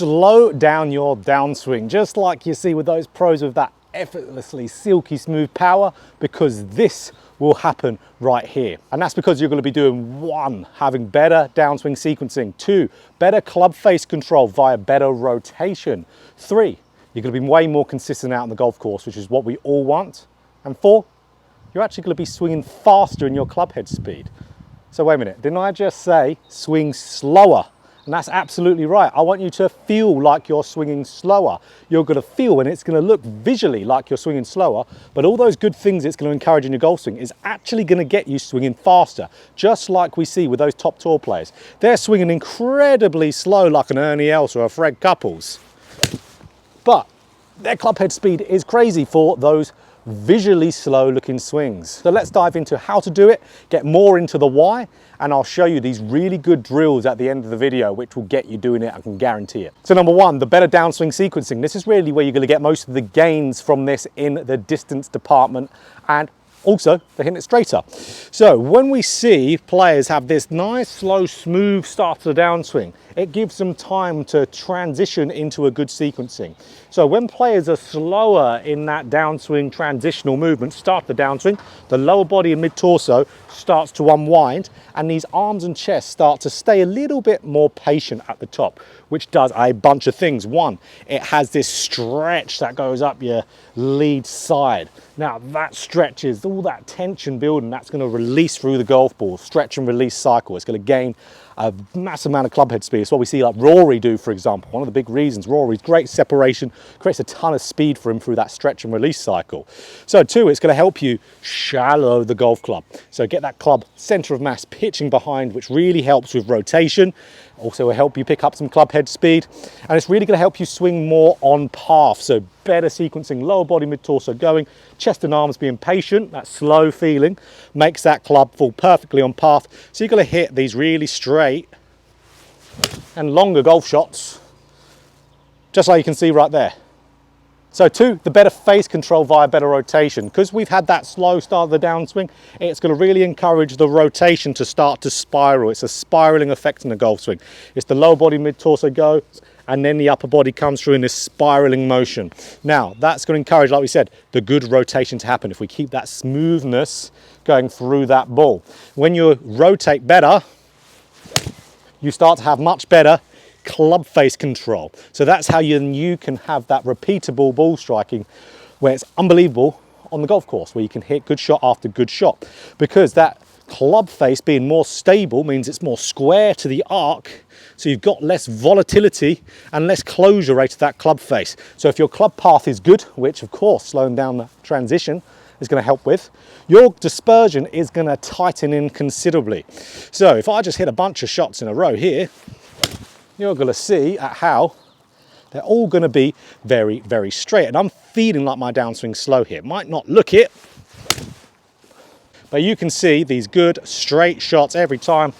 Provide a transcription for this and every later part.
slow down your downswing, just like you see with those pros with that effortlessly silky smooth power, because this will happen right here. And that's because you're going to be doing 1, having better downswing sequencing, 2, better club face control via better rotation, 3, you're going to be way more consistent out on the golf course, which is what we all want, and 4, you're actually going to be swinging faster in your club head speed. So wait a minute, didn't I just say swing slower? And that's absolutely right. I want you to feel like you're swinging slower. You're going to feel, and it's going to look visually like you're swinging slower, but all those good things it's going to encourage in your golf swing is actually going to get you swinging faster, just like we see with those top tour players. They're swinging incredibly slow like an Ernie Els or a Fred Couples, but their club head speed is crazy for those visually slow looking swings. So let's dive into how to do it, get more into the why, and I'll show you these really good drills at the end of the video which will get you doing it, I can guarantee it. So number 1, the better downswing sequencing. This is really where you're going to get most of the gains from this in the distance department, and also they're hitting it straighter. So when we see players have this nice slow smooth start to the downswing, it gives them time to transition into a good sequencing. So when players are slower in that downswing transitional movement, start the downswing, the lower body and mid-torso starts to unwind, and these arms and chest start to stay a little bit more patient at the top, which does a bunch of things. 1, it has this stretch that goes up your lead side. Now that stretches all that tension building, that's going to release through the golf ball, stretch and release cycle. It's going to gain a massive amount of club head speed. It's what we see like Rory do, for example. One of the big reasons Rory's great separation, creates a ton of speed for him through that stretch and release cycle. So 2, it's going to help you shallow the golf club. So get that club center of mass pitching behind, which really helps with rotation. Also will help you pick up some club head speed, and it's really going to help you swing more on path. So better sequencing, lower body, mid-torso going, chest and arms being patient, that slow feeling makes that club fall perfectly on path. So you're going to hit these really straight and longer golf shots, just like you can see right there. So 2, the better face control via better rotation. Because we've had that slow start of the downswing, it's going to really encourage the rotation to start to spiral. It's a spiraling effect in the golf swing. It's the lower body, mid-torso goes, and then the upper body comes through in this spiraling motion. Now, that's going to encourage, like we said, the good rotation to happen if we keep that smoothness going through that ball. When you rotate better, you start to have much better club face control. So that's how you can have that repeatable ball striking where it's unbelievable on the golf course, where you can hit good shot after good shot, because that club face being more stable means it's more square to the arc, so you've got less volatility and less closure rate of that club face. So if your club path is good, which of course slowing down the transition is going to help with, your dispersion is going to tighten in considerably. So if I just hit a bunch of shots in a row here, you're going to see at how they're all going to be very, very straight. And I'm feeling like my downswing slow here. Might not look it, but you can see these good straight shots every time,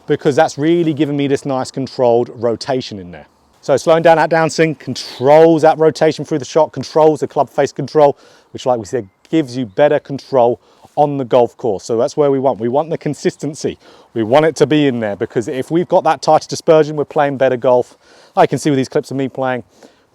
because that's really giving me this nice controlled rotation in there. So slowing down that downswing controls that rotation through the shot, controls the club face control, which, like we said, gives you better control on the golf course. So that's where we want the consistency. We want it to be in there, because if we've got that tighter dispersion, we're playing better golf. I can see with these clips of me playing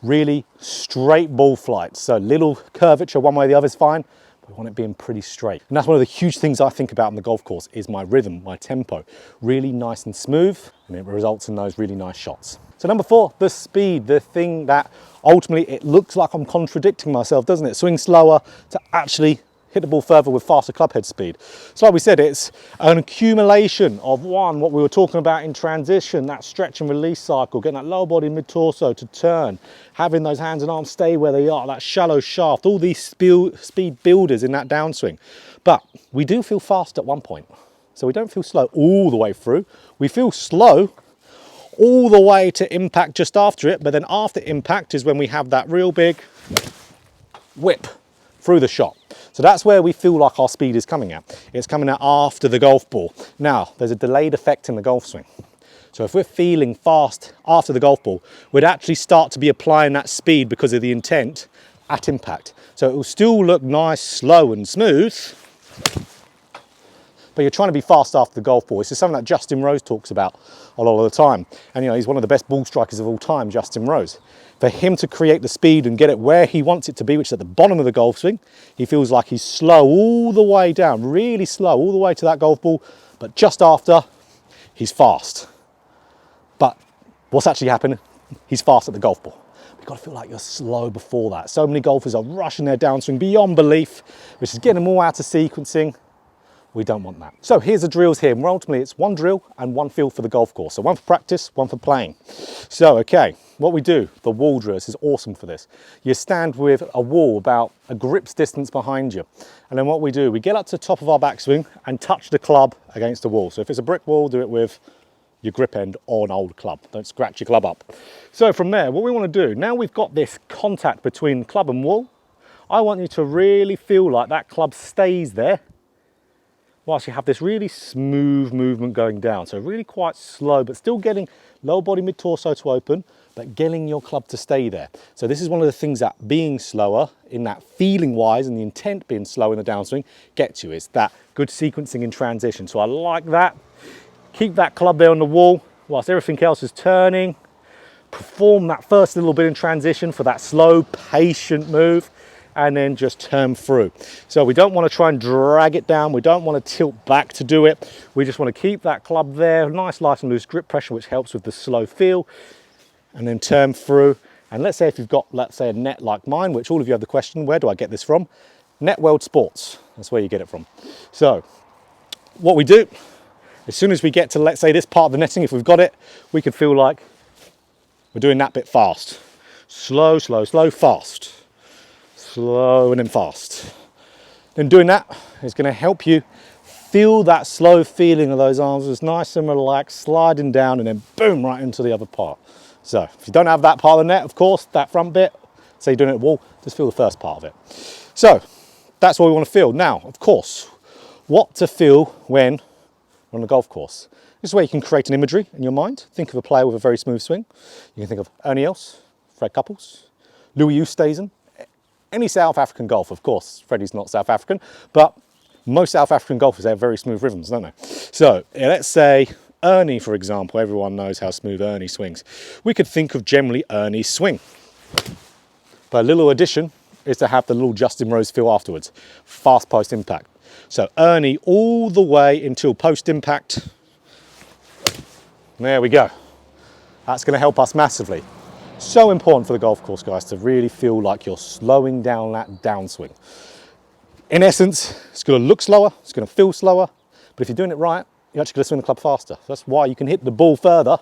really straight ball flights. So little curvature one way or the other is fine, but we want it being pretty straight. And that's one of the huge things I think about on the golf course is my rhythm, my tempo. Really nice and smooth, and it results in those really nice shots. So number 4, the speed, the thing that ultimately it looks like I'm contradicting myself, doesn't it? Swing slower to actually hit the ball further with faster club head speed. So like we said, it's an accumulation of 1, what we were talking about in transition, that stretch and release cycle, getting that lower body mid-torso to turn, having those hands and arms stay where they are, that shallow shaft, all these speed builders in that downswing. But we do feel fast at one point. So we don't feel slow all the way through. We feel slow all the way to impact just after it, but then after impact is when we have that real big whip through the shot. So that's where we feel like our speed is coming at. It's coming out after the golf ball. Now, there's a delayed effect in the golf swing. So if we're feeling fast after the golf ball, we'd actually start to be applying that speed because of the intent at impact. So it will still look nice, slow and smooth, but you're trying to be fast after the golf ball. This is something that Justin Rose talks about a lot of the time. And you know, he's one of the best ball strikers of all time, Justin Rose. For him to create the speed and get it where he wants it to be, which is at the bottom of the golf swing, he feels like he's slow all the way down, really slow all the way to that golf ball, but just after, he's fast. But what's actually happening? He's fast at the golf ball. You've got to feel like you're slow before that. So many golfers are rushing their downswing beyond belief, which is getting them all out of sequencing. We don't want that. So here's the drills here. Well, ultimately, it's one drill and one feel for the golf course. So one for practice, one for playing. So, okay, what we do, the wall drill, this is awesome for this. You stand with a wall about a grip's distance behind you. And then what we do, we get up to the top of our backswing and touch the club against the wall. So if it's a brick wall, do it with your grip end or an old club. Don't scratch your club up. So from there, what we want to do, now we've got this contact between club and wall, I want you to really feel like that club stays there whilst you have this really smooth movement going down. So really quite slow, but still getting lower body, mid-torso to open, but getting your club to stay there. So this is one of the things that being slower, in that feeling wise and the intent being slow in the downswing, gets you. It's that good sequencing in transition. So I like that. Keep that club there on the wall whilst everything else is turning. Perform that first little bit in transition for that slow, patient move, and then just turn through. So we don't want to try and drag it down. We don't want to tilt back to do it. We just want to keep that club there, nice, light and loose grip pressure, which helps with the slow feel, and then turn through. And let's say if you've got, let's say, a net like mine, which all of you have the question, where do I get this from? Net World Sports, that's where you get it from. So what we do, as soon as we get to, let's say, this part of the netting, if we've got it, we can feel like we're doing that bit fast. Slow, slow, slow, fast. Slow and then fast. Then doing that is going to help you feel that slow feeling of those arms as nice and relaxed, sliding down and then boom, right into the other part. So if you don't have that part of the net, of course, that front bit, say you're doing it at wall, just feel the first part of it. So that's what we want to feel. Now, of course, what to feel when on the golf course. This is where you can create an imagery in your mind. Think of a player with a very smooth swing. You can think of Ernie Els, Fred Couples, Louis Oosthuizen, any South African golfer. Of course, Freddie's not South African, but most South African golfers have very smooth rhythms, don't they? So let's say Ernie, for example. Everyone knows how smooth Ernie swings. We could think of generally Ernie's swing. But a little addition is to have the little Justin Rose feel afterwards. Fast post impact. So Ernie all the way until post impact. There we go. That's going to help us massively. So important for the golf course, guys, to really feel like you're slowing down that downswing. In essence, it's going to look slower, it's going to feel slower, but if you're doing it right, you're actually going to swing the club faster. That's why you can hit the ball further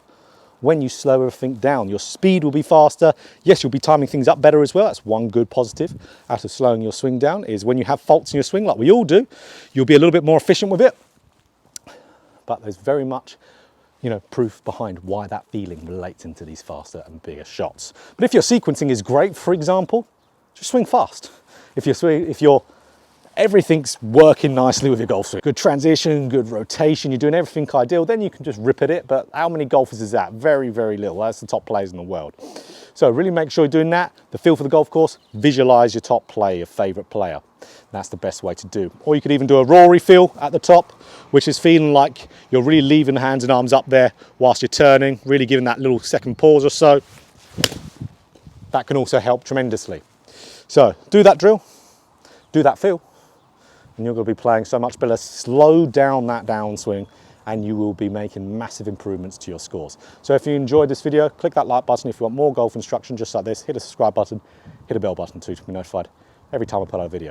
when you slow everything down. Your speed will be faster. Yes, you'll be timing things up better as well. That's one good positive out of slowing your swing down, is when you have faults in your swing, like we all do, you'll be a little bit more efficient with it. But there's very much, proof behind why that feeling relates into these faster and bigger shots. But if your sequencing is great, for example, just swing fast. If everything's working nicely with your golf swing, good transition, good rotation, you're doing everything ideal, then you can just rip at it. But how many golfers is that? Very, very little. That's the top players in the world. So really make sure you're doing that. The feel for the golf course, visualize your top play, your favorite player. That's the best way to do. Or you could even do a Rory feel at the top, which is feeling like you're really leaving the hands and arms up there whilst you're turning, really giving that little second pause or so. That can also help tremendously. So do that drill, do that feel, and you're going to be playing so much better. Slow down that downswing and you will be making massive improvements to your scores. So if you enjoyed this video, click that like button. If you want more golf instruction just like this, hit a subscribe button, hit a bell button too to be notified every time I put out a video.